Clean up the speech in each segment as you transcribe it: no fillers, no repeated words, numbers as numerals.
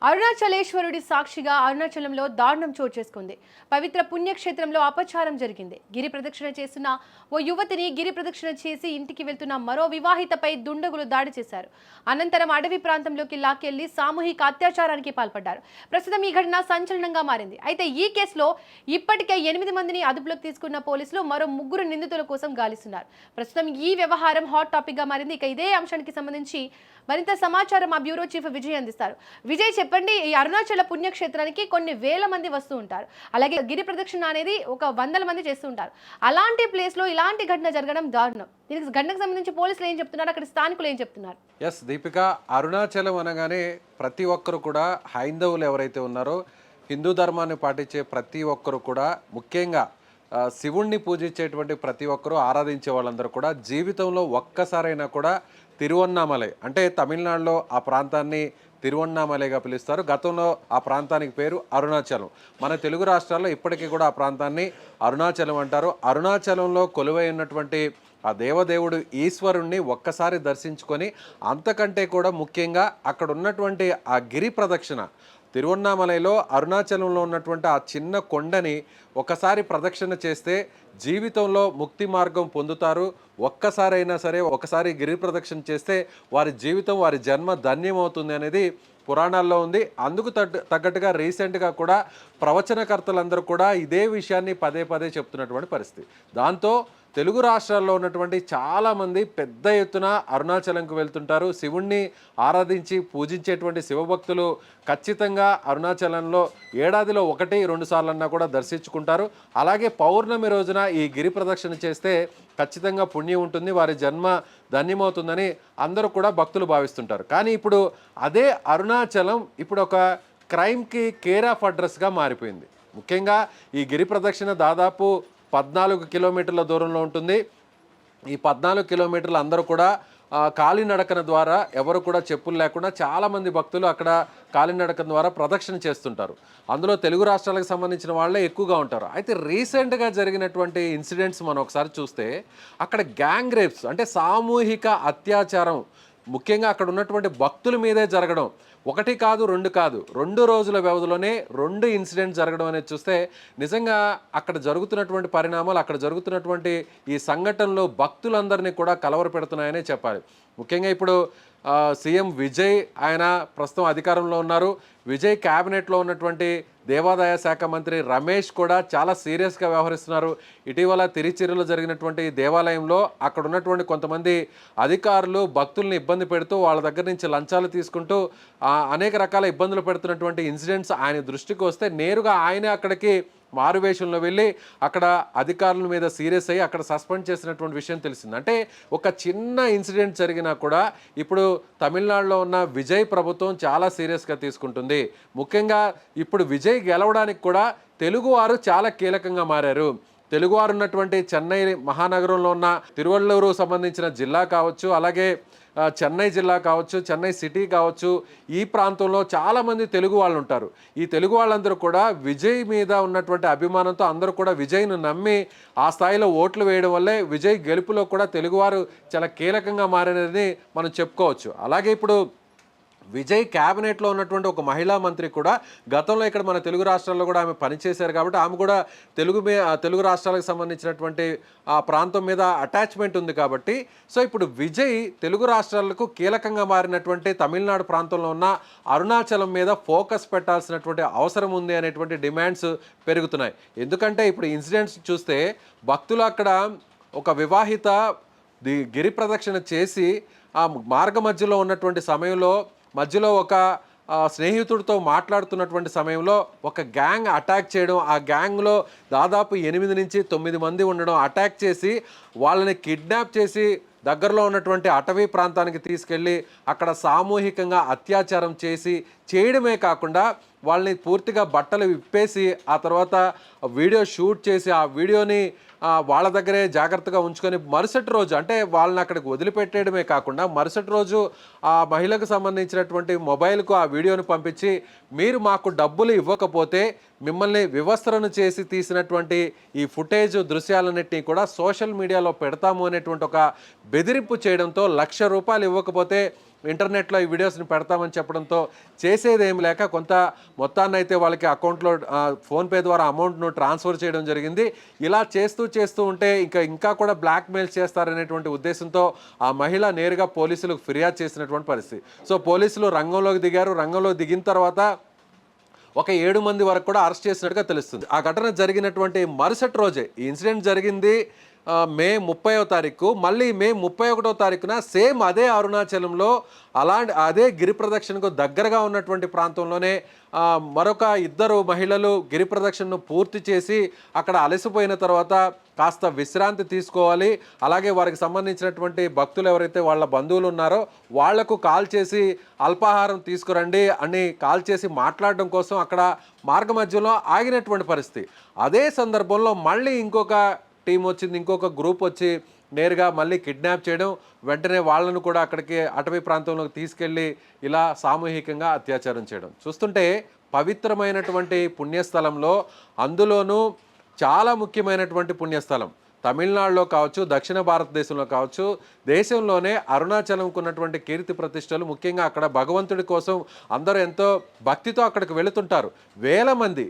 అరుణాచలేశ్వరుడి సాక్షిగా అరుణాచలంలో దారుణం చోటు చేసుకుంది. పవిత్ర పుణ్యక్షేత్రంలో అపచారం జరిగింది. గిరి ప్రదక్షిణ చేస్తున్న ఓ యువతిని గిరి ప్రదక్షిణ చేసి ఇంటికి వెళ్తున్న మరో వివాహితపై దుండగులు దాడి చేశారు. అనంతరం అడవి ప్రాంతంలోకి లాక్కెళ్లి సామూహిక అత్యాచారానికి పాల్పడ్డారు. ప్రస్తుతం ఈ ఘటన సంచలనంగా మారింది. అయితే ఈ కేసులో ఇప్పటికే 8 మందిని అదుపులోకి తీసుకున్న పోలీసులు మరో 3 నిందితుల కోసం గాలిస్తున్నారు. ప్రస్తుతం ఈ వ్యవహారం హాట్ టాపిక్ గా మారింది. ఇక ఇదే అంశానికి సంబంధించి మరింత సమాచారం మా బ్యూరో చీఫ్ విజయ్ అందిస్తారు. విజయ్ చెప్పండి, ఈ అరుణాచల పుణ్యక్షేత్రానికి కొన్ని వేల మంది వస్తూ ఉంటారు. అలాగే గిరి ప్రదక్షిణ అనేది ఒక 100 మంది చేస్తూ ఉంటారు. అలాంటి ప్లేస్ లో ఇలాంటి ఘటన జరగడం దారుణం. దీనికి ఘటనకు సంబంధించి పోలీసులు ఏం చెప్తున్నారు, అక్కడ స్థానికులు ఏం చెప్తున్నారు? ఎస్ దీపిక, అరుణాచలం అనగానే ప్రతి ఒక్కరు కూడా హైందవులు ఎవరైతే ఉన్నారో హిందూ ధర్మాన్ని పాటించే ప్రతి ఒక్కరు కూడా ముఖ్యంగా శివుణ్ణి పూజించేటువంటి ప్రతి ఒక్కరూ ఆరాధించే వాళ్ళందరూ కూడా జీవితంలో ఒక్కసారైనా కూడా తిరువన్నామలై అంటే తమిళనాడులో ఆ ప్రాంతాన్ని తిరువన్నామలైగా పిలుస్తారు. గతంలో ఆ ప్రాంతానికి పేరు అరుణాచలం. మన తెలుగు రాష్ట్రాల్లో ఇప్పటికీ కూడా ఆ ప్రాంతాన్ని అరుణాచలం అంటారు. అరుణాచలంలో కొలువై ఉన్నటువంటి ఆ దేవదేవుడు ఈశ్వరుణ్ణి ఒక్కసారి దర్శించుకొని అంతకంటే కూడా ముఖ్యంగా అక్కడ ఉన్నటువంటి ఆ గిరి ప్రదక్షిణ తిరువన్నామలైలో అరుణాచలంలో ఉన్నటువంటి ఆ చిన్న కొండని ఒకసారి ప్రదక్షిణ చేస్తే జీవితంలో ముక్తి మార్గం పొందుతారు. ఒక్కసారైనా సరే ఒకసారి గిరి ప్రదక్షిణ చేస్తే వారి జీవితం వారి జన్మ ధన్యమవుతుంది అనేది పురాణాల్లో ఉంది. అందుకు తగ్గట్టుగా రీసెంట్గా కూడా ప్రవచనకర్తలందరూ కూడా ఇదే విషయాన్ని పదే పదే చెప్తున్నటువంటి పరిస్థితి. దాంతో తెలుగు రాష్ట్రాల్లో ఉన్నటువంటి చాలామంది పెద్ద ఎత్తున అరుణాచలంకు వెళ్తుంటారు. శివుణ్ణి ఆరాధించి పూజించేటువంటి శివభక్తులు ఖచ్చితంగా అరుణాచలంలో ఏడాదిలో 1-2 సార్లన్నా కూడా దర్శించుకుంటారు. అలాగే పౌర్ణమి రోజున ఈ గిరి ప్రదక్షిణ చేస్తే ఖచ్చితంగా పుణ్యం ఉంటుంది, వారి జన్మ ధన్యమవుతుందని అందరూ కూడా భక్తులు భావిస్తుంటారు. కానీ ఇప్పుడు అదే అరుణాచలం ఇప్పుడు ఒక క్రైమ్కి కేర్ ఆఫ్ అడ్రస్గా మారిపోయింది. ముఖ్యంగా ఈ గిరి ప్రదక్షిణ దాదాపు 14 కిలోమీటర్ల దూరంలో ఉంటుంది. ఈ 14 కిలోమీటర్లు అందరూ కూడా కాలినడకన ద్వారా ఎవరు కూడా చెప్పులు లేకుండా చాలామంది భక్తులు అక్కడ కాలినడకన ద్వారా ప్రదక్షిణ చేస్తుంటారు. అందులో తెలుగు రాష్ట్రాలకు సంబంధించిన వాళ్ళే ఎక్కువగా ఉంటారు. అయితే రీసెంట్గా జరిగినటువంటి ఇన్సిడెంట్స్ మనం ఒకసారి చూస్తే అక్కడ గ్యాంగ్ రేప్స్ అంటే సామూహిక అత్యాచారం ముఖ్యంగా అక్కడ ఉన్నటువంటి భక్తుల మీదే జరగడం, 1 కాదు 2 కాదు 2 రోజుల వ్యవధిలోనే 2 ఇన్సిడెంట్స్ జరగడం అనేది చూస్తే నిజంగా అక్కడ జరుగుతున్నటువంటి పరిణామాలు అక్కడ జరుగుతున్నటువంటి ఈ సంఘటనలు భక్తులందరినీ కూడా కలవరపెడుతున్నాయనే చెప్పాలి. ముఖ్యంగా ఇప్పుడు సీఎం విజయ్ ఆయన ప్రస్తుతం అధికారంలో ఉన్నారు. విజయ్ క్యాబినెట్లో ఉన్నటువంటి దేవాదాయ శాఖ మంత్రి రమేష్ కూడా చాలా సీరియస్గా వ్యవహరిస్తున్నారు. ఇటీవల తిరుచిలో జరిగినటువంటి దేవాలయంలో అక్కడ ఉన్నటువంటి కొంతమంది అధికారులు భక్తుల్ని ఇబ్బంది పెడుతూ వాళ్ళ దగ్గర నుంచి లంచాలు తీసుకుంటూ అనేక రకాల ఇబ్బందులు పెడుతున్నటువంటి ఇన్సిడెంట్స్ ఆయన దృష్టికి వస్తే నేరుగా ఆయనే అక్కడికి మారువేషంలో వెళ్ళి అక్కడ అధికారుల మీద సీరియస్ అయ్యి అక్కడ సస్పెండ్ చేసినటువంటి విషయం తెలిసింది. అంటే ఒక చిన్న ఇన్సిడెంట్ జరిగినా కూడా ఇప్పుడు తమిళనాడులో ఉన్న విజయ్ ప్రభుత్వం చాలా సీరియస్గా తీసుకుంటుంది. ముఖ్యంగా ఇప్పుడు విజయ్ గెలవడానికి కూడా తెలుగువారు చాలా కీలకంగా మారారు. తెలుగువారు ఉన్నటువంటి చెన్నై మహానగరంలో ఉన్న తిరువళ్ళూరు సంబంధించిన జిల్లా కావచ్చు, అలాగే చెన్నై జిల్లా కావచ్చు, చెన్నై సిటీ కావచ్చు, ఈ ప్రాంతంలో చాలామంది తెలుగు వాళ్ళు ఉంటారు. ఈ తెలుగు వాళ్ళందరూ కూడా విజయ్ మీద ఉన్నటువంటి అభిమానంతో అందరూ కూడా విజయ్ను నమ్మి ఆ స్థాయిలో ఓట్లు వేయడం వల్లే విజయ్ గెలుపులో కూడా తెలుగువారు చాలా కీలకంగా మారినది మనం చెప్పుకోవచ్చు. అలాగే ఇప్పుడు విజయ్ క్యాబినెట్లో ఉన్నటువంటి ఒక మహిళా మంత్రి కూడా గతంలో ఇక్కడ మన తెలుగు రాష్ట్రాల్లో కూడా ఆమె పనిచేశారు కాబట్టి ఆమె కూడా తెలుగు రాష్ట్రాలకు సంబంధించినటువంటి ఆ ప్రాంతం మీద అటాచ్మెంట్ ఉంది కాబట్టి సో ఇప్పుడు విజయ్ తెలుగు రాష్ట్రాలకు కీలకంగా మారినటువంటి తమిళనాడు ప్రాంతంలో ఉన్న అరుణాచలం మీద ఫోకస్ పెట్టాల్సినటువంటి అవసరం ఉంది అనేటువంటి డిమాండ్స్ పెరుగుతున్నాయి. ఎందుకంటే ఇప్పుడు ఇన్సిడెంట్స్ చూస్తే భక్తులు అక్కడ ఒక వివాహిత గిరి ప్రదక్షిణ చేసి ఆ మార్గ మధ్యలో ఉన్నటువంటి సమయంలో మధ్యలో ఒక స్నేహితుడితో మాట్లాడుతున్నటువంటి సమయంలో ఒక గ్యాంగ్ అటాక్ చేయడం, ఆ గ్యాంగ్లో దాదాపు 8 నుంచి 9 మంది ఉండడం, అటాక్ చేసి వాళ్ళని కిడ్నాప్ చేసి దగ్గరలో ఉన్నటువంటి అటవీ ప్రాంతానికి తీసుకెళ్ళి అక్కడ సామూహికంగా అత్యాచారం చేయడమే కాకుండా వాళ్ళని పూర్తిగా బట్టలు విప్పేసి ఆ తర్వాత వీడియో షూట్ చేసి ఆ వీడియోని వాళ్ళ దగ్గరే జాగ్రత్తగా ఉంచుకొని మరుసటి రోజు అంటే వాళ్ళని అక్కడికి వదిలిపెట్టేయడమే కాకుండా మరుసటి రోజు ఆ మహిళకు సంబంధించినటువంటి మొబైల్కు ఆ వీడియోని పంపించి మీరు మాకు డబ్బులు ఇవ్వకపోతే మిమ్మల్ని వివస్త్రను చేసి తీసినటువంటి ఈ ఫుటేజ్ దృశ్యాలన్నింటినీ కూడా సోషల్ మీడియాలో పెడతాము అనేటువంటి ఒక బెదిరింపు చేయడంతో ₹1,00,000 ఇవ్వకపోతే ఇంటర్నెట్లో ఈ వీడియోస్ని పెడతామని చెప్పడంతో చేసేది ఏమి లేక కొంత మొత్తాన్ని అయితే వాళ్ళకి అకౌంట్లో ఫోన్పే ద్వారా అమౌంట్ను ట్రాన్స్ఫర్ చేయడం జరిగింది. ఇలా చేస్తూ ఉంటే ఇంకా కూడా బ్లాక్మెయిల్ చేస్తారనేటువంటి ఉద్దేశంతో ఆ మహిళ నేరుగా పోలీసులకు ఫిర్యాదు చేసినటువంటి పరిస్థితి. సో పోలీసులు రంగంలోకి దిగారు. రంగంలోకి దిగిన తర్వాత ఒక 7 మంది వరకు కూడా అరెస్ట్ చేసినట్టుగా తెలుస్తుంది. ఆ ఘటన జరిగినటువంటి మరుసటి రోజే ఈ ఇన్సిడెంట్ జరిగింది మే 30వ తారీఖు. మళ్ళీ మే 31వ తారీఖున సేమ్ అదే అరుణాచలంలో అదే గిరి ప్రదక్షిణకు దగ్గరగా ఉన్నటువంటి ప్రాంతంలోనే మరొక 2 మహిళలు గిరి ప్రదక్షిణను పూర్తి చేసి అక్కడ అలసిపోయిన తర్వాత కాస్త విశ్రాంతి తీసుకోవాలి, అలాగే వారికి సంబంధించినటువంటి భక్తులు ఎవరైతే వాళ్ళ బంధువులు ఉన్నారో వాళ్లకు కాల్ చేసి అల్పాహారం తీసుకురండి అని కాల్ చేసి మాట్లాడడం కోసం అక్కడ మార్గ మధ్యలో ఆగినటువంటి పరిస్థితి. అదే సందర్భంలో మళ్ళీ ఇంకొక టీం వచ్చింది, ఇంకొక గ్రూప్ వచ్చి నేరుగా మళ్ళీ కిడ్నాప్ చేయడం, వెంటనే వాళ్ళను కూడా అక్కడికి అటవీ ప్రాంతంలోకి తీసుకెళ్ళి ఇలా సామూహికంగా అత్యాచారం చేయడం చూస్తుంటే పవిత్రమైనటువంటి పుణ్యస్థలంలో, అందులోనూ చాలా ముఖ్యమైనటువంటి పుణ్యస్థలం తమిళనాడులో కావచ్చు, దక్షిణ భారతదేశంలో కావచ్చు, దేశంలోనే అరుణాచలంకు ఉన్నటువంటి కీర్తి ప్రతిష్టలు, ముఖ్యంగా అక్కడ భగవంతుడి కోసం అందరూ ఎంతో భక్తితో అక్కడికి వెళుతుంటారు. వేల మంది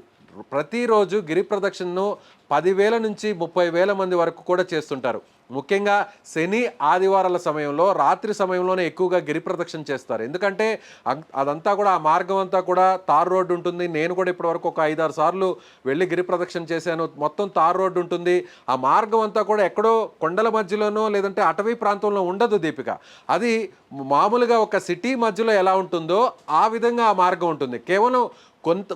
ప్రతిరోజు గిరి ప్రదక్షిణను 10,000 నుంచి 30,000 మంది వరకు కూడా చేస్తుంటారు. ముఖ్యంగా శని ఆదివారాల సమయంలో రాత్రి సమయంలోనే ఎక్కువగా గిరి ప్రదక్షిణ చేస్తారు. ఎందుకంటే అదంతా కూడా ఆ మార్గం అంతా కూడా తార్ రోడ్డు ఉంటుంది. నేను కూడా ఇప్పటివరకు ఒక 5-6 సార్లు వెళ్ళి గిరి ప్రదక్షిణ చేశాను. మొత్తం తార్ రోడ్డు ఉంటుంది. ఆ మార్గం అంతా కూడా ఎక్కడో కొండల మధ్యలోనో లేదంటే అటవీ ప్రాంతంలో ఉండదు దీపిక. అది మామూలుగా ఒక సిటీ మధ్యలో ఎలా ఉంటుందో ఆ విధంగా ఆ మార్గం ఉంటుంది. కేవలం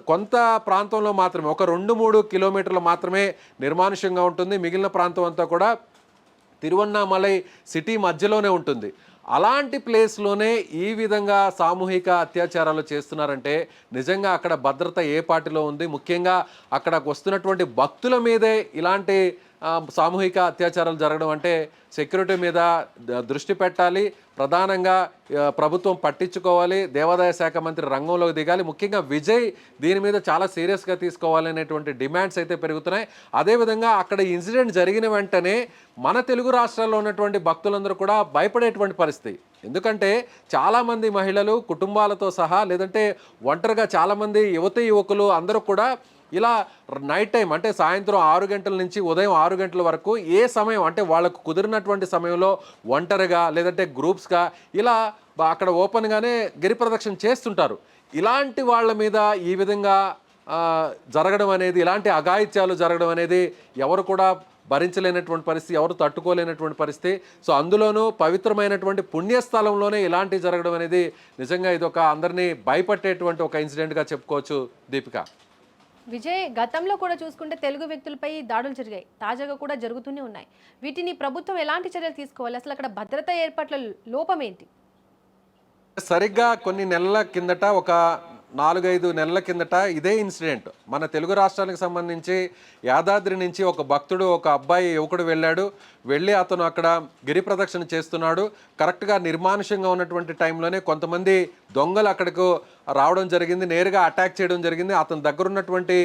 కొంత ప్రాంతంలో మాత్రమే, ఒక 2-3 కిలోమీటర్లు మాత్రమే నిర్మానుష్యంగా ఉంటుంది. మిగిలిన ప్రాంతం అంతా కూడా తిరువన్నామలై సిటీ మధ్యలోనే ఉంటుంది. అలాంటి ప్లేస్లోనే ఈ విధంగా సామూహిక అత్యాచారాలు చేస్తున్నారంటే నిజంగా అక్కడ భద్రత ఏ పార్టీలో ఉంది? ముఖ్యంగా అక్కడికి వస్తున్నటువంటి భక్తుల మీదే ఇలాంటి సామూహిక అత్యాచారాలు జరగడం అంటే సెక్యూరిటీ మీద దృష్టి పెట్టాలి, ప్రధానంగా ప్రభుత్వం పట్టించుకోవాలి, దేవాదాయ శాఖ మంత్రి రంగంలోకి దిగాలి. ముఖ్యంగా విజయ్ దీని మీద చాలా సీరియస్గా తీసుకోవాలి అనేటువంటి డిమాండ్స్ అయితే పెరుగుతున్నాయి. అదేవిధంగా అక్కడ ఇన్సిడెంట్ జరిగిన వెంటనే మన తెలుగు రాష్ట్రాల్లో ఉన్నటువంటి భక్తులందరూ కూడా భయపడేటువంటి పరిస్థితి. ఎందుకంటే చాలామంది మహిళలు కుటుంబాలతో సహా లేదంటే ఒంటరిగా చాలామంది యువకులు అందరూ కూడా ఇలా నైట్ టైం అంటే సాయంత్రం 6 గంటల నుంచి ఉదయం 6 గంటల వరకు ఏ సమయం అంటే వాళ్ళకు కుదిరినటువంటి సమయంలో ఒంటరిగా లేదంటే గ్రూప్స్గా ఇలా అక్కడ ఓపెన్గానే గిరి ప్రదక్షిణ చేస్తుంటారు. ఇలాంటి వాళ్ళ మీద ఈ విధంగా జరగడం అనేది, ఇలాంటి అఘాయిత్యాలు జరగడం అనేది ఎవరు కూడా భరించలేనటువంటి పరిస్థితి, ఎవరు తట్టుకోలేనటువంటి పరిస్థితి. సో అందులోనూ పవిత్రమైనటువంటి పుణ్యస్థలంలోనే ఇలాంటివి జరగడం అనేది నిజంగా ఇది ఒక అందరినీ భయపట్టేటువంటి ఒక ఇన్సిడెంట్గా చెప్పుకోవచ్చు దీపిక. విజయ్, గతంలో కూడా చూసుకుంటే తెలుగు వ్యక్తులపై దాడులు జరిగాయి, తాజాగా కూడా జరుగుతూనే ఉన్నాయి. వీటిని ప్రభుత్వం ఎలాంటి చర్యలు తీసుకోవాలి? అసలు అక్కడ భద్రతా ఏర్పాట్ల లోపం ఏంటి? సరిగ్గా కొన్ని నెలల కిందట, ఒక 4-5 నెలల కిందట ఇదే ఇన్సిడెంట్ మన తెలుగు రాష్ట్రానికి సంబంధించి యాదాద్రి నుంచి ఒక భక్తుడు, ఒక యువకుడు వెళ్ళి అతను అక్కడ గిరి ప్రదక్షిణ చేస్తున్నాడు. కరెక్ట్గా నిర్మానుష్యంగా ఉన్నటువంటి టైంలోనే కొంతమంది దొంగలు అక్కడికి రావడం జరిగింది, నేరుగా అటాక్ చేయడం జరిగింది. అతని దగ్గర ఉన్నటువంటి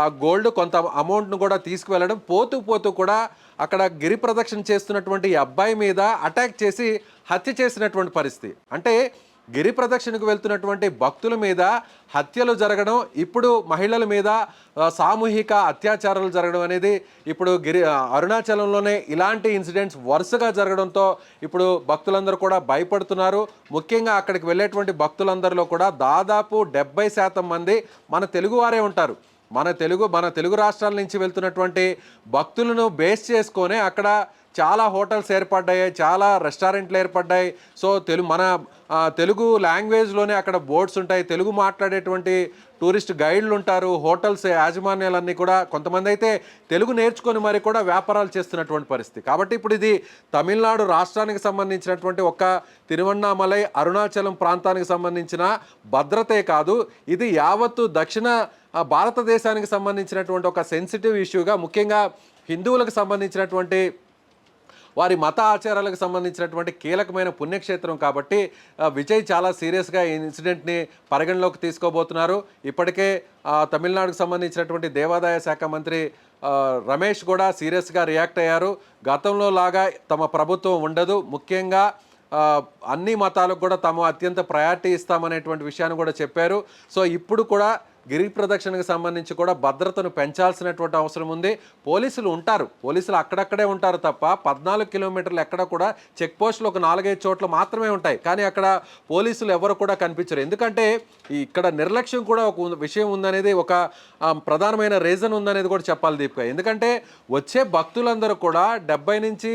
ఆ గోల్డ్ కొంత అమౌంట్ను కూడా తీసుకువెళ్ళడం, పోతూ కూడా అక్కడ గిరి ప్రదక్షిణ చేస్తున్నటువంటి ఈ అబ్బాయి మీద అటాక్ చేసి హత్య చేసినటువంటి పరిస్థితి. అంటే గిరి ప్రదక్షిణకు వెళ్తున్నటువంటి భక్తుల మీద హత్యలు జరగడం, ఇప్పుడు మహిళల మీద సామూహిక అత్యాచారాలు జరగడం అనేది ఇప్పుడు అరుణాచలంలోనే ఇలాంటి ఇన్సిడెంట్స్ వరుసగా జరగడంతో ఇప్పుడు భక్తులందరూ కూడా భయపడుతున్నారు. ముఖ్యంగా అక్కడికి వెళ్ళేటువంటి భక్తులందరిలో కూడా దాదాపు 70% మంది మన తెలుగువారే ఉంటారు. మన తెలుగు రాష్ట్రాల నుంచి వెళ్తున్నటువంటి భక్తులను బేస్ చేసుకొని అక్కడ చాలా హోటల్స్ ఏర్పడ్డాయి, చాలా రెస్టారెంట్లు ఏర్పడ్డాయి. సో మన తెలుగు లాంగ్వేజ్లోనే అక్కడ బోర్డ్స్ ఉంటాయి, తెలుగు మాట్లాడేటువంటి టూరిస్ట్ గైడ్లు ఉంటారు, హోటల్స్ యాజమాన్యాలన్నీ కూడా కొంతమంది అయితే తెలుగు నేర్చుకొని మరి కూడా వ్యాపారాలు చేస్తున్నటువంటి పరిస్థితి. కాబట్టి ఇప్పుడు ఇది తమిళనాడు రాష్ట్రానికి సంబంధించినటువంటి ఒక తిరువన్నామలై అరుణాచలం ప్రాంతానికి సంబంధించిన భద్రతే కాదు, ఇది యావత్తు దక్షిణ భారతదేశానికి సంబంధించినటువంటి ఒక సెన్సిటివ్ ఇష్యూగా, ముఖ్యంగా హిందువులకు సంబంధించినటువంటి వారి మత ఆచారాలకు సంబంధించినటువంటి కీలకమైన పుణ్యక్షేత్రం కాబట్టి విజయ్ చాలా సీరియస్గా ఈ ఇన్సిడెంట్ని పరిగణలోకి తీసుకోబోతున్నారు. ఇప్పటికే తమిళనాడుకు సంబంధించినటువంటి దేవాదాయ శాఖ మంత్రి రమేష్ కూడా సీరియస్గా రియాక్ట్ అయ్యారు. గతంలో లాగా తమ ప్రభుత్వం ఉండదు, ముఖ్యంగా అన్ని మతాలకు కూడా తాము అత్యంత ప్రయారిటీ ఇస్తామనేటువంటి విషయాన్ని కూడా చెప్పారు. సో ఇప్పుడు కూడా గిరి ప్రదక్షిణకు సంబంధించి కూడా భద్రతను పెంచాల్సినటువంటి అవసరం ఉంది. పోలీసులు ఉంటారు, పోలీసులు అక్కడక్కడే ఉంటారు తప్ప 14 కిలోమీటర్లు ఎక్కడ కూడా చెక్ పోస్టులు ఒక 4-5 చోట్ల మాత్రమే ఉంటాయి. కానీ అక్కడ పోలీసులు ఎవరు కూడా కనిపించరు. ఎందుకంటే ఇక్కడ నిర్లక్ష్యం కూడా ఒక విషయం ఉందనేది, ఒక ప్రధానమైన రీజన్ ఉందనేది కూడా చెప్పాలి దీపిక. ఎందుకంటే వచ్చే భక్తులందరూ కూడా 70 నుంచి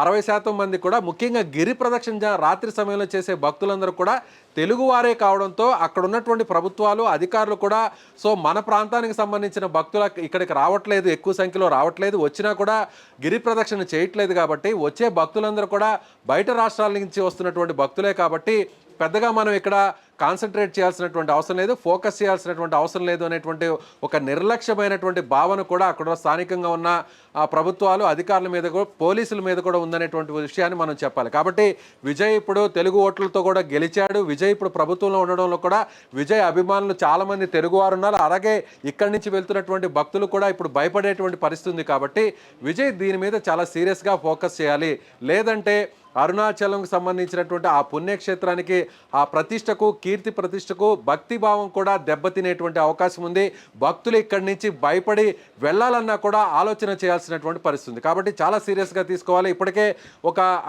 60% మంది కూడా ముఖ్యంగా గిరి ప్రదక్షిణ రాత్రి సమయంలో చేసే భక్తులందరూ కూడా తెలుగువారే కావడంతో అక్కడ ఉన్నటువంటి ప్రభుత్వాలు అధికారులు కూడా సో మన ప్రాంతానికి సంబంధించిన భక్తుల ఇక్కడికి రావట్లేదు, ఎక్కువ సంఖ్యలో రావట్లేదు, వచ్చినా కూడా గిరి ప్రదక్షిణ చేయట్లేదు. కాబట్టి వచ్చే భక్తులందరూ కూడా బయట రాష్ట్రాల నుంచి వస్తున్నటువంటి భక్తులే కాబట్టి పెద్దగా మనం ఇక్కడ కాన్సన్ట్రేట్ చేయాల్సినటువంటి అవసరం లేదు, ఫోకస్ చేయాల్సినటువంటి అవసరం లేదు అనేటువంటి ఒక నిర్లక్ష్యమైనటువంటి భావన కూడా అక్కడ స్థానికంగా ఉన్న ప్రభుత్వాలు అధికారుల మీద కూడా పోలీసుల మీద కూడా ఉందనేటువంటి విషయాన్ని మనం చెప్పాలి. కాబట్టి విజయ్ ఇప్పుడు తెలుగు ఓట్లతో కూడా గెలిచాడు. విజయ్ ఇప్పుడు ప్రభుత్వంలో ఉండడంలో కూడా విజయ్ అభిమానులు చాలామంది తెలుగువారు ఉన్నారు. అలాగే ఇక్కడి నుంచి వెళ్తున్నటువంటి భక్తులు కూడా ఇప్పుడు భయపడేటువంటి పరిస్థితి ఉంది. కాబట్టి విజయ్ దీని మీద చాలా సీరియస్గా ఫోకస్ చేయాలి. లేదంటే అరుణాచలంకు సంబంధించినటువంటి ఆ పుణ్యక్షేత్రానికి, ఆ ప్రతిష్టకు, కీర్తి ప్రతిష్టకు భక్తిభావం కూడా దెబ్బతినేటువంటి అవకాశం ఉంది. భక్తులు ఇక్కడి నుంచి భయపడి వెళ్ళాలన్నా కూడా ఆలోచన చేయాల్సినటువంటి పరిస్థితి ఉంది. కాబట్టి చాలా సీరియస్గా తీసుకోవాలి. ఇప్పటికే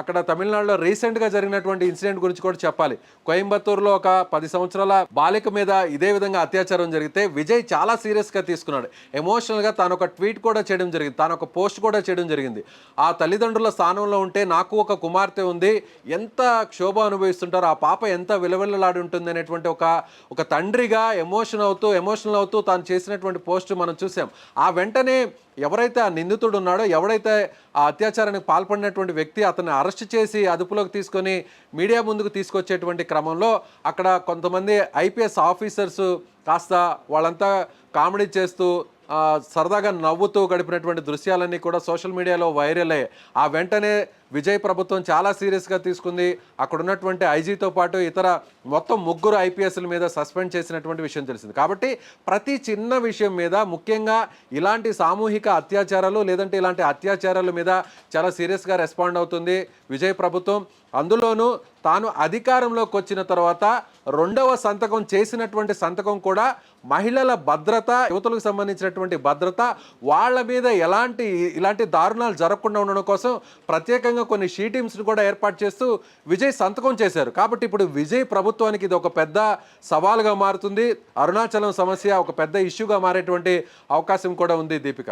అక్కడ తమిళనాడులో రీసెంట్గా జరిగినటువంటి ఇన్సిడెంట్ గురించి కూడా చెప్పాలి. కోయంబత్తూరులో ఒక 10 సంవత్సరాల బాలిక మీద ఇదే విధంగా అత్యాచారం జరిగితే విజయ్ చాలా సీరియస్గా తీసుకున్నాడు. ఎమోషనల్గా తాను ఒక ట్వీట్ కూడా చేయడం జరిగింది, తాను ఒక పోస్ట్ కూడా చేయడం జరిగింది. ఆ తల్లిదండ్రుల స్థానంలో ఉంటే నాకు ఒక కుమార్తె ఉంది, ఎంత క్షోభ అనుభవిస్తుంటారో, ఆ పాప ఎంత విలవిల్లలాడి ఉంటుంది అనేటువంటి ఒక తండ్రిగా ఎమోషనల్ అవుతూ తాను చేసినటువంటి పోస్ట్ మనం చూసాం. ఆ వెంటనే ఎవరైతే ఆ నిందితుడు ఉన్నాడో, ఎవరైతే ఆ అత్యాచారానికి పాల్పడినటువంటి వ్యక్తి, అతన్ని అరెస్ట్ చేసి అదుపులోకి తీసుకొని మీడియా ముందుకు తీసుకొచ్చేటువంటి క్రమంలో అక్కడ కొంతమంది ఐపీఎస్ ఆఫీసర్స్ కాస్త వాళ్ళంతా కామెడీ చేస్తూ సరదాగా నవ్వుతూ గడిపినటువంటి దృశ్యాలన్నీ కూడా సోషల్ మీడియాలో వైరల్ అయ్యాయి. ఆ వెంటనే విజయ్ ప్రభుత్వం చాలా సీరియస్గా తీసుకుంది. అక్కడ ఉన్నటువంటి ఐజీతో పాటు ఇతర మొత్తం 3 ఐపీఎస్ల మీద సస్పెండ్ చేసినటువంటి విషయం తెలిసింది. కాబట్టి ప్రతి చిన్న విషయం మీద, ముఖ్యంగా ఇలాంటి సామూహిక అత్యాచారాలు లేదంటే ఇలాంటి అత్యాచారాల మీద చాలా సీరియస్గా రెస్పాండ్ అవుతుంది విజయ్ ప్రభుత్వం. అందులోనూ తాను అధికారంలోకి వచ్చిన తర్వాత 2వ సంతకం చేసినటువంటి సంతకం కూడా మహిళల భద్రత, యువతులకు సంబంధించినటువంటి భద్రత, వాళ్ళ మీద ఇలాంటి దారుణాలు జరగకుండా ఉండడం కోసం ప్రత్యేకంగా కొన్ని షీ టీమ్స్ని కూడా ఏర్పాటు చేస్తూ విజయ్ సంతకం చేశారు. కాబట్టి ఇప్పుడు విజయ్ ప్రభుత్వానికి ఇది ఒక పెద్ద సవాలుగా మారుతుంది. అరుణాచలం సమస్య ఒక పెద్ద ఇష్యూగా మారేటువంటి అవకాశం కూడా ఉంది దీపిక.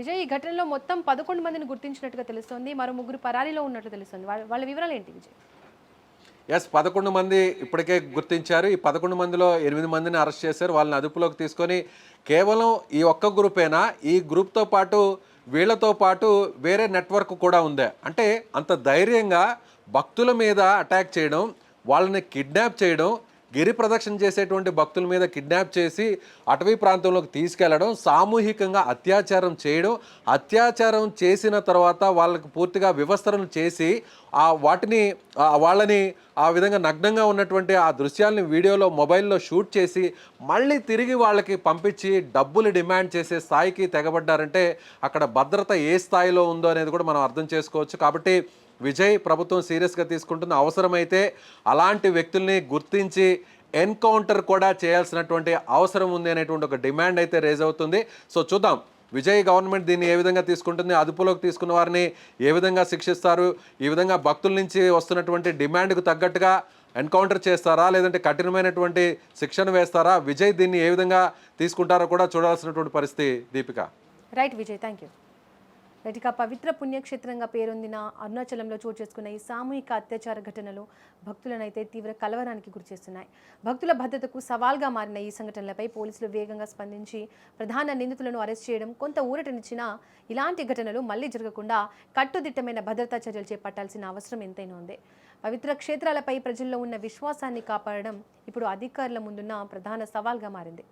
విజయ్, ఈ ఘటనలో మొత్తం 11 మందిని గుర్తించినట్టుగా తెలుస్తోంది, మరో 3 పరారీలో ఉన్నట్లు తెలుస్తుంది. వాళ్ళ వివరాలు ఏంటి విజయ్? 11 మంది ఇప్పటికే గుర్తించారు. ఈ 11 మందిలో 8 మందిని అరెస్ట్ చేశారు. వాళ్ళని అదుపులోకి తీసుకొని కేవలం ఈ ఒక్క గ్రూపేనా, ఈ గ్రూప్తో పాటు వీళ్ళతో పాటు వేరే నెట్వర్క్ కూడా ఉందే? అంటే అంత ధైర్యంగా భక్తుల మీద అటాక్ చేయడం, వాళ్ళని కిడ్నాప్ చేయడం, గిరి ప్రదక్షిణ చేసేటువంటి భక్తుల మీద కిడ్నాప్ చేసి అటవీ ప్రాంతంలోకి తీసుకెళ్లడం, సామూహికంగా అత్యాచారం చేయడం, అత్యాచారం చేసిన తర్వాత వాళ్ళకి పూర్తిగా వివస్త్రలు చేసి వాళ్ళని ఆ విధంగా నగ్నంగా ఉన్నటువంటి ఆ దృశ్యాలని వీడియోలో మొబైల్లో షూట్ చేసి మళ్ళీ తిరిగి వాళ్ళకి పంపించి డబ్బులు డిమాండ్ చేసే స్థాయికి తెగబడ్డారంటే అక్కడ భద్రత ఏ స్థాయిలో ఉందో అనేది కూడా మనం అర్థం చేసుకోవచ్చు. కాబట్టి విజయ్ ప్రభుత్వం సీరియస్గా తీసుకుంటుంది. అవసరమైతే అలాంటి వ్యక్తుల్ని గుర్తించి ఎన్కౌంటర్ కూడా చేయాల్సినటువంటి అవసరం ఉంది అనేటువంటి ఒక డిమాండ్ అయితే రేజ్ అవుతుంది. సో చూద్దాం విజయ్ గవర్నమెంట్ దీన్ని ఏ విధంగా తీసుకుంటుంది, అదుపులోకి తీసుకున్న వారిని ఏ విధంగా శిక్షిస్తారు, ఈ విధంగా భక్తుల నుంచి వస్తున్నటువంటి డిమాండ్కు తగ్గట్టుగా ఎన్కౌంటర్ చేస్తారా, లేదంటే కఠినమైనటువంటి శిక్షణ వేస్తారా, విజయ్ దీన్ని ఏ విధంగా తీసుకుంటారో కూడా చూడాల్సినటువంటి పరిస్థితి Deepika. Right Vijay, thank you. ఇక పవిత్ర పుణ్యక్షేత్రంగా పేరొందిన అరుణాచలంలో చోటు చేసుకున్న ఈ సామూహిక అత్యాచార ఘటనలు భక్తులనైతే తీవ్ర కలవరానికి గురిచేస్తున్నాయి. భక్తుల భద్రతకు సవాల్గా మారిన ఈ సంఘటనలపై పోలీసులు వేగంగా స్పందించి ప్రధాన నిందితులను అరెస్ట్ చేయడం కొంత ఊరటనిచ్చినా ఇలాంటి ఘటనలు మళ్లీ జరగకుండా కట్టుదిట్టమైన భద్రతా చర్యలు చేపట్టాల్సిన అవసరం ఎంతైనా ఉంది. పవిత్ర క్షేత్రాలపై ప్రజల్లో ఉన్న విశ్వాసాన్ని కాపాడడం ఇప్పుడు అధికారుల ముందున్న ప్రధాన సవాల్గా మారింది.